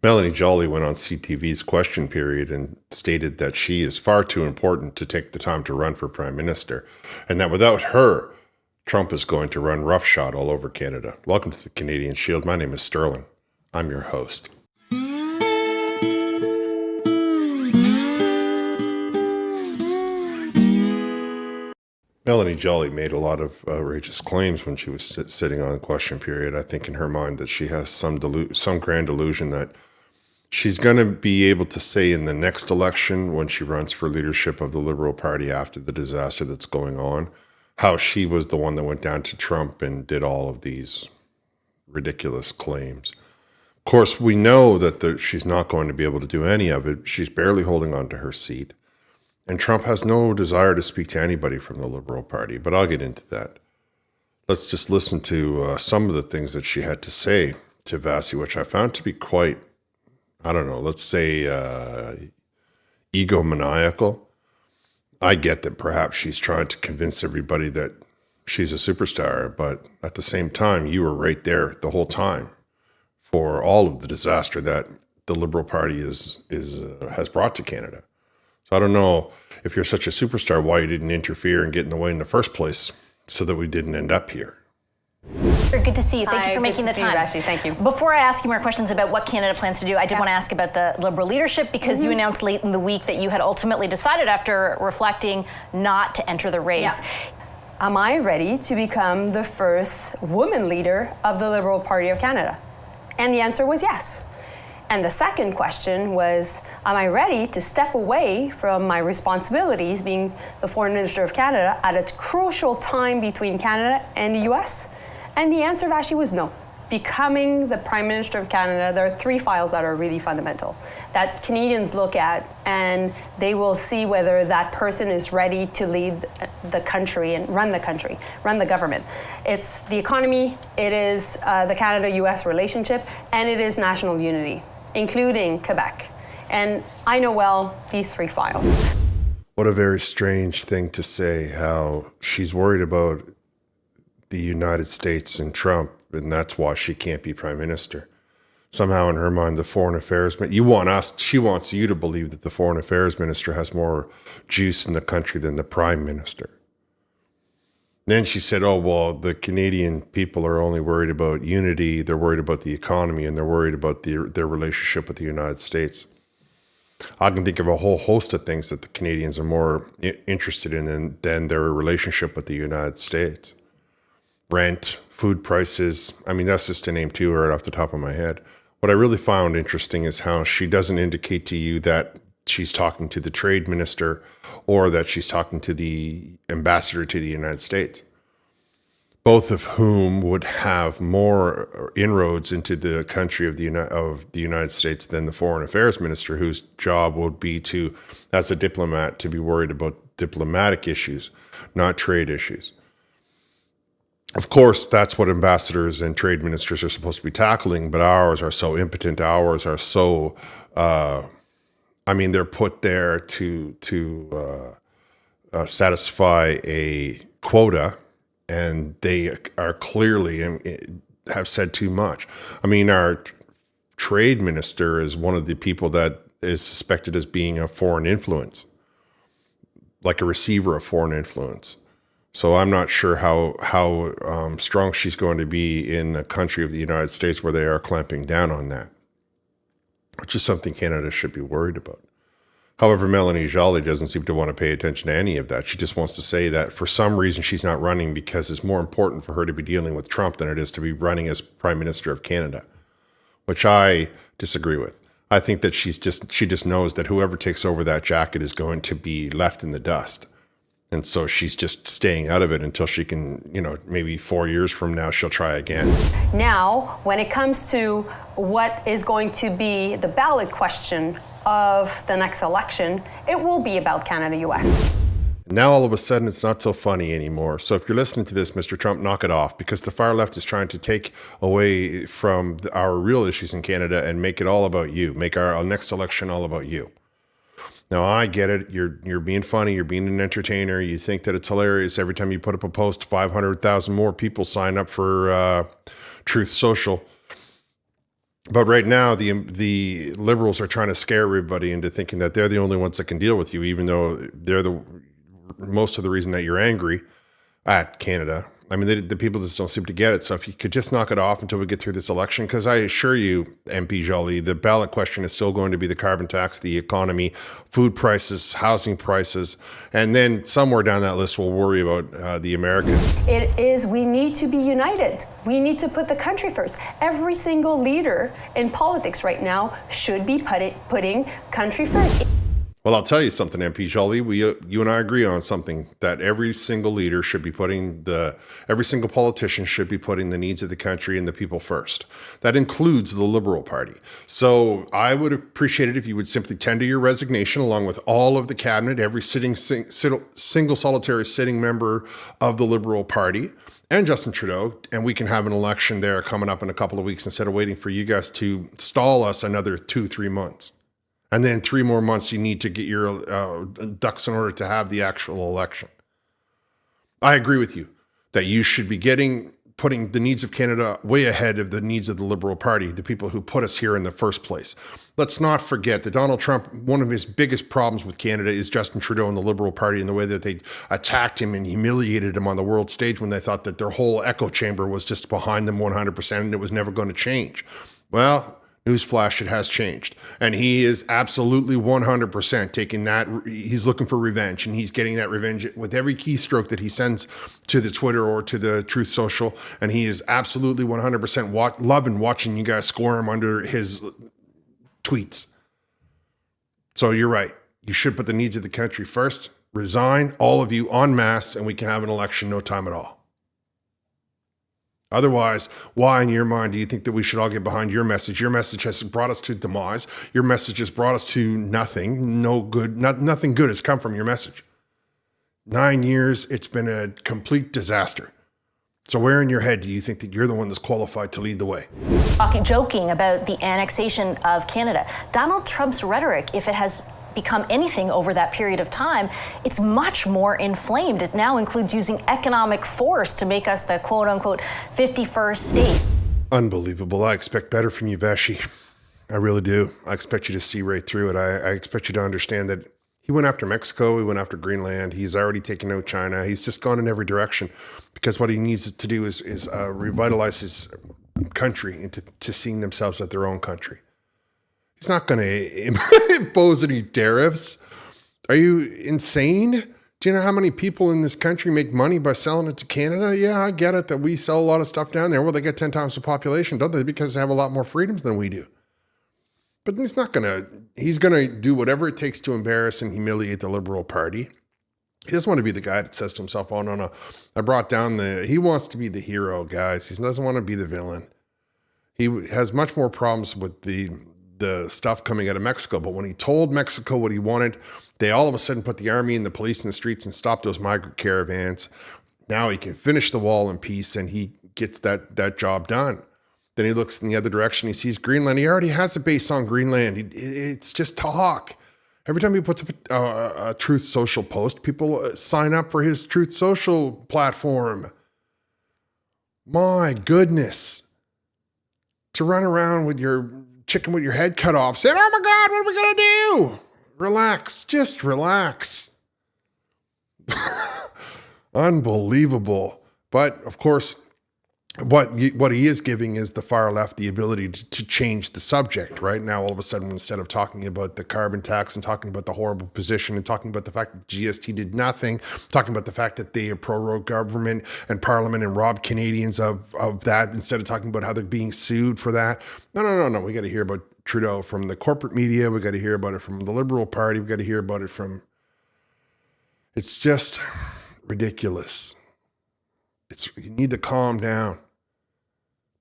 Melanie Joly went on CTV's Question Period and stated that she is far too important to take the time to run for Prime Minister, and that without her, Trump is going to run roughshod all over Canada. Welcome to the Canadian Shield. My name is Sterling. I'm your host. Melanie Joly made a lot of outrageous claims when she was sitting on Question Period. I think in her mind that she has some grand delusion that she's going to be able to say in the next election, when she runs for leadership of the Liberal Party after the disaster that's going on, how she was the one that went down to Trump and did all of these ridiculous claims. Of course, we know that she's not going to be able to do any of it. She's barely holding on to her seat. And Trump has no desire to speak to anybody from the Liberal Party, but I'll get into that. Let's just listen to some of the things that she had to say to Vasi, which I found to be quite, let's say egomaniacal. I get that perhaps she's trying to convince everybody that she's a superstar, but at the same time, you were right there the whole time for all of the disaster that the Liberal Party has brought to Canada. So I don't know if you're such a superstar, why you didn't interfere and get in the way in the first place so that we didn't end up here. Good to see you. Thank you for making the time. Ashley. Thank you. Before I ask you more questions about what Canada plans to do, I did want to ask about the Liberal leadership, because you announced late in the week that you had ultimately decided, after reflecting, not to enter the race. Yeah. Am I ready to become the first woman leader of the Liberal Party of Canada? And the answer was yes. And the second question was, am I ready to step away from my responsibilities being the Foreign Minister of Canada at a crucial time between Canada and the US? And the answer actually was no. Becoming the Prime Minister of Canada, there are three files that are really fundamental that Canadians look at, and they will see whether that person is ready to lead the country and run the government. It's the economy, it is the Canada-US relationship, and it is national unity, including Quebec. And I know well these three files. What a very strange thing to say, how she's worried about the United States and Trump, and that's why she can't be Prime Minister. Somehow in her mind, the Foreign Affairs, she wants you to believe that the Foreign Affairs Minister has more juice in the country than the Prime Minister. Then she said, oh, well, the Canadian people are only worried about unity, they're worried about the economy, and they're worried about their relationship with the United States. I can think of a whole host of things that the Canadians are more interested in than their relationship with the United States. Rent, food prices, that's just to name two right off the top of my head. What I really found interesting is how she doesn't indicate to you that she's talking to the trade minister or that she's talking to the ambassador to the United States, both of whom would have more inroads into the country of the United States than the Foreign Affairs Minister, whose job would be to, as a diplomat, to be worried about diplomatic issues, not trade issues. Of course, that's what ambassadors and trade ministers are supposed to be tackling, but ours are so impotent. Ours are so, they're put there to satisfy a quota, and they are clearly have said too much. Our trade minister is one of the people that is suspected as being a foreign influence, like a receiver of foreign influence. So I'm not sure how strong she's going to be in a country of the United States where they are clamping down on that, which is something Canada should be worried about. However, Melanie Joly doesn't seem to want to pay attention to any of that. She just wants to say that for some reason she's not running because it's more important for her to be dealing with Trump than it is to be running as Prime Minister of Canada, which I disagree with. I think that she just knows that whoever takes over that jacket is going to be left in the dust. And so she's just staying out of it until she can, maybe 4 years from now, she'll try again. Now, when it comes to what is going to be the ballot question of the next election, it will be about Canada-US. Now, all of a sudden, it's not so funny anymore. So if you're listening to this, Mr. Trump, knock it off, because the far left is trying to take away from our real issues in Canada and make it all about you, make our next election all about you. Now, I get it. You're being funny. You're being an entertainer. You think that it's hilarious. Every time you put up a post, 500,000 more people sign up for Truth Social. But right now, the Liberals are trying to scare everybody into thinking that they're the only ones that can deal with you, even though they're most of the reason that you're angry at Canada. I mean, the people just don't seem to get it. So if you could just knock it off until we get through this election, because I assure you, MP Joly, the ballot question is still going to be the carbon tax, the economy, food prices, housing prices, and then somewhere down that list we'll worry about the Americans. It is, we need to be united. We need to put the country first. Every single leader in politics right now should be putting country first. Well, I'll tell you something, MP Joly. You and I agree on something, that every single leader should be every single politician should be putting the needs of the country and the people first. That includes the Liberal Party. So I would appreciate it if you would simply tender your resignation along with all of the cabinet, every single solitary sitting member of the Liberal Party, and Justin Trudeau, and we can have an election there coming up in a couple of weeks instead of waiting for you guys to stall us another 2-3 months. And then 3 more months you need to get your ducks in order to have the actual election. I agree with you that you should be putting the needs of Canada way ahead of the needs of the Liberal Party, the people who put us here in the first place. Let's not forget that Donald Trump, one of his biggest problems with Canada is Justin Trudeau and the Liberal Party and the way that they attacked him and humiliated him on the world stage when they thought that their whole echo chamber was just behind them 100% and it was never going to change. Well, newsflash, it has changed. And he is absolutely 100% taking that. He's looking for revenge, and he's getting that revenge with every keystroke that he sends to the Twitter or to the Truth Social. And he is absolutely 100% loving watching you guys squirm under his tweets. So you're right. You should put the needs of the country first. Resign, all of you, en masse, and we can have an election no time at all. Otherwise, why in your mind do you think that we should all get behind your message? Your message has brought us to demise. Your message has brought us to nothing. No good. Nothing good has come from your message. 9 years, it's been a complete disaster. So where in your head do you think that you're the one that's qualified to lead the way? Joking about the annexation of Canada. Donald Trump's rhetoric, if it has become anything over that period of time, it's much more inflamed. It now includes using economic force to make us the quote-unquote 51st state. Unbelievable. I expect better from you, Vashi. I really do. I expect you to see right through it. I expect you to understand that he went after Mexico, he went after Greenland, he's already taken out China, he's just gone in every direction because what he needs to do is revitalize his country into seeing themselves as their own country. He's not going to impose any tariffs. Are you insane? Do you know how many people in this country make money by selling it to Canada? Yeah, I get it that we sell a lot of stuff down there. Well, they get 10 times the population, don't they? Because they have a lot more freedoms than we do. But he's going to do whatever it takes to embarrass and humiliate the Liberal Party. He doesn't want to be the guy that says to himself, oh, no, I brought down he wants to be the hero, guys. He doesn't want to be the villain. He has much more problems with the stuff coming out of Mexico. But when he told Mexico what he wanted, they all of a sudden put the army and the police in the streets and stopped those migrant caravans. Now he can finish the wall in peace and he gets that job done. Then he looks in the other direction. He sees Greenland. He already has a base on Greenland. It's just talk. Every time he puts up a Truth Social post, people sign up for his Truth Social platform. My goodness. To run around with your chicken with your head cut off, saying, oh my God, what are we going to do? Relax, just relax. Unbelievable. But of course, what he is giving is the far left the ability to change the subject. Right now, all of a sudden, instead of talking about the carbon tax and talking about the horrible position and talking about the fact that GST did nothing, talking about the fact that they prorogue government and parliament and robbed Canadians of that, instead of talking about how they're being sued for that. No. We got to hear about Trudeau from the corporate media. We got to hear about it from the Liberal Party. We got to hear about it from. It's just ridiculous. You need to calm down.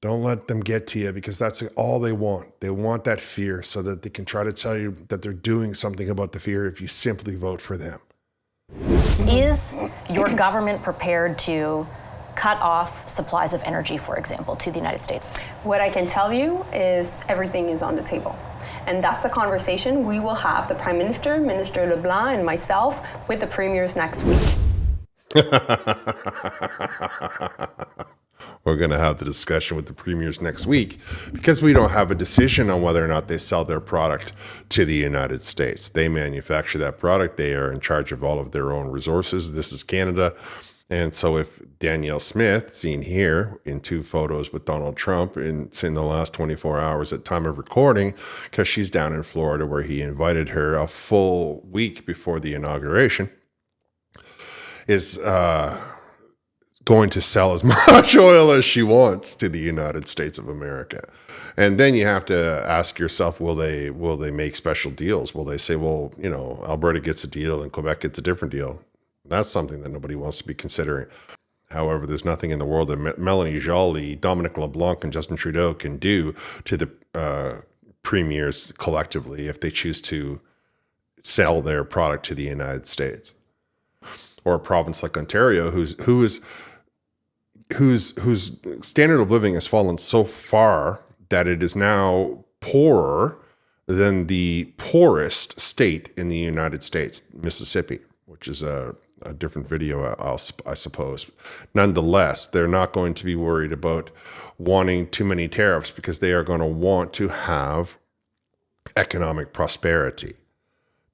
Don't let them get to you, because that's all they want. They want that fear so that they can try to tell you that they're doing something about the fear if you simply vote for them. Is your government prepared to cut off supplies of energy, for example, to the United States? What I can tell you is everything is on the table. And that's the conversation we will have, the Prime Minister, Minister LeBlanc, and myself, with the premiers next week. We're going to have the discussion with the premiers next week because we don't have a decision on whether or not they sell their product to the United States. They manufacture that product. They are in charge of all of their own resources. This is Canada. And so if Danielle Smith, seen here in 2 photos with Donald Trump in the last 24 hours at time of recording, because she's down in Florida where he invited her a full week before the inauguration, is going to sell as much oil as she wants to the United States of America. And then you have to ask yourself, will they make special deals? Will they say, well, you know, Alberta gets a deal and Quebec gets a different deal? That's something that nobody wants to be considering. However, there's nothing in the world that Melanie Joly, Dominic LeBlanc, and Justin Trudeau can do to the premiers collectively if they choose to sell their product to the United States. Or a province like Ontario, whose standard of living has fallen so far that it is now poorer than the poorest state in the United States, Mississippi, which is a different video, I suppose. Nonetheless, they're not going to be worried about wanting too many tariffs because they are going to want to have economic prosperity.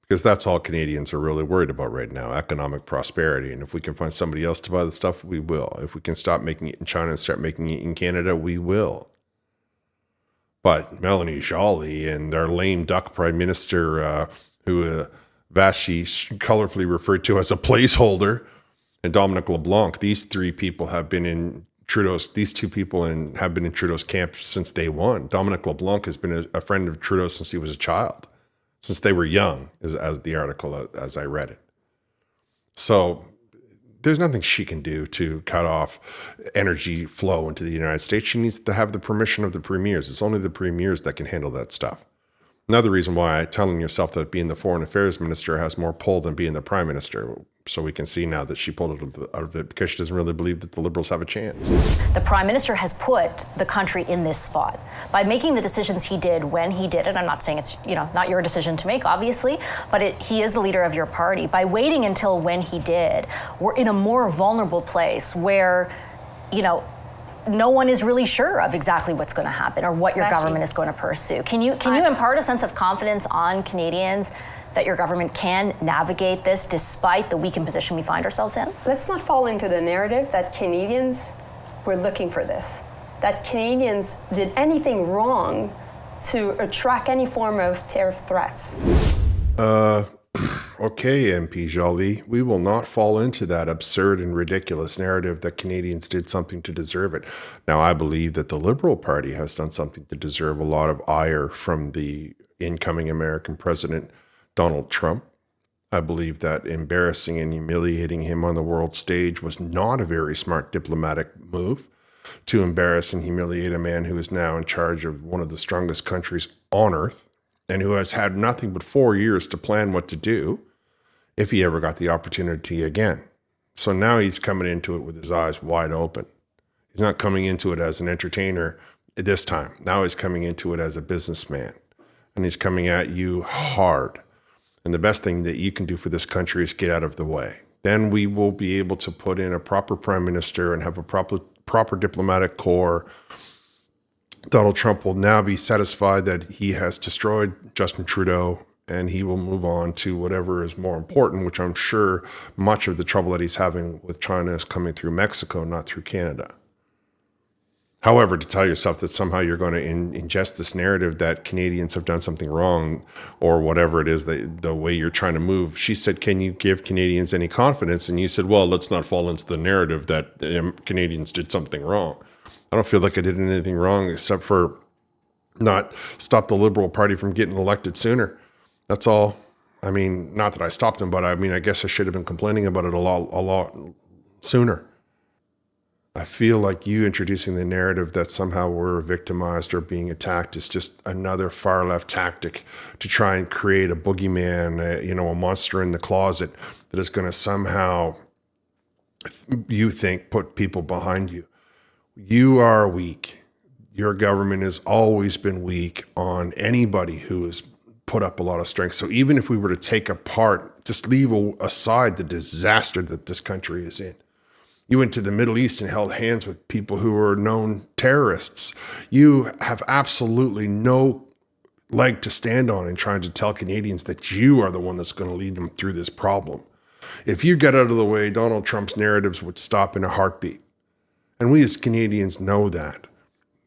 Because that's all Canadians are really worried about right now, economic prosperity. And if we can find somebody else to buy the stuff, we will. If we can stop making it in China and start making it in Canada, we will. But Melanie Joly and our lame duck prime minister, who Vashi colorfully referred to as a placeholder, and Dominic LeBlanc, these 3 people have been in these 2 people have been in Trudeau's camp since day one. Dominic LeBlanc has been a friend of Trudeau since he was a child. Since they were young, as the article, as I read it. So there's nothing she can do to cut off energy flow into the United States. She needs to have the permission of the premiers. It's only the premiers that can handle that stuff. Another reason why telling yourself that being the foreign affairs minister has more pull than being the prime minister. So we can see now that she pulled it out of it because she doesn't really believe that the Liberals have a chance. The prime minister has put the country in this spot by making the decisions he did when he did it. I'm not saying it's, not your decision to make, obviously, but he is the leader of your party. By waiting until when he did, we're in a more vulnerable place where, no one is really sure of exactly what's going to happen or what your government is going to pursue. Can you impart a sense of confidence on Canadians that your government can navigate this despite the weakened position we find ourselves in? Let's not fall into the narrative that Canadians were looking for this, that Canadians did anything wrong to attract any form of tariff threats. Okay, MP Joly, we will not fall into that absurd and ridiculous narrative that Canadians did something to deserve it. Now, I believe that the Liberal Party has done something to deserve a lot of ire from the incoming American president, Donald Trump. I believe that embarrassing and humiliating him on the world stage was not a very smart diplomatic move to embarrass and humiliate a man who is now in charge of one of the strongest countries on earth and who has had nothing but 4 years to plan what to do if he ever got the opportunity again. So now he's coming into it with his eyes wide open. He's not coming into it as an entertainer this time. Now he's coming into it as a businessman, and he's coming at you hard. And the best thing that you can do for this country is get out of the way. Then we will be able to put in a proper prime minister and have a proper diplomatic corps. Donald Trump will now be satisfied that he has destroyed Justin Trudeau, and he will move on to whatever is more important, which I'm sure much of the trouble that he's having with China is coming through Mexico, not through Canada. However, to tell yourself that somehow you're going to ingest this narrative that Canadians have done something wrong or whatever it is, the way you're trying to move. She said, can you give Canadians any confidence? And you said, well, let's not fall into the narrative that Canadians did something wrong. I don't feel like I did anything wrong except for not stop the Liberal Party from getting elected sooner. That's all. I mean, not that I stopped them, but I mean, I guess I should have been complaining about it a lot sooner. I feel like you introducing the narrative that somehow we're victimized or being attacked is just another far left tactic to try and create a boogeyman, a monster in the closet that is going to somehow, you think, put people behind you. You are weak. Your government has always been weak on anybody who has put up a lot of strength. So even if we were to take apart, just leave aside the disaster that this country is in, You went to the Middle East and held hands with people who were known terrorists. You have absolutely no leg to stand on in trying to tell Canadians that you are the one that's going to lead them through this problem. If you get out of the way, Donald Trump's narratives would stop in a heartbeat. And we as Canadians know that.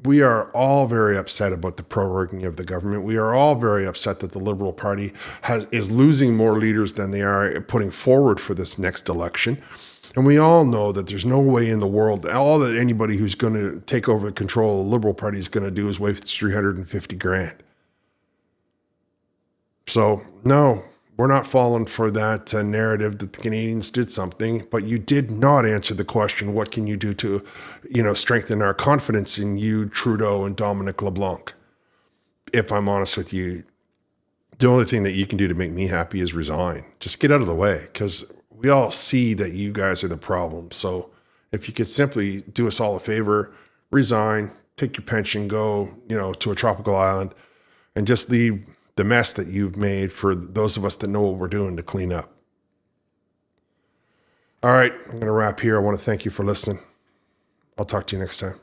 We are all very upset about the proroguing of the government. We are all very upset that the Liberal Party is losing more leaders than they are putting forward for this next election. And we all know that there's no way in the world, all that anybody who's going to take over control of the Liberal Party is going to do is waste 350 grand. So, no, we're not falling for that narrative that the Canadians did something, but you did not answer the question, what can you do to, strengthen our confidence in you, Trudeau, and Dominic LeBlanc? If I'm honest with you, the only thing that you can do to make me happy is resign. Just get out of the way, because we all see that you guys are the problem. So if you could simply do us all a favor, resign, take your pension, go, to a tropical island, and just leave the mess that you've made for those of us that know what we're doing to clean up. All right, I'm going to wrap here. I want to thank you for listening. I'll talk to you next time.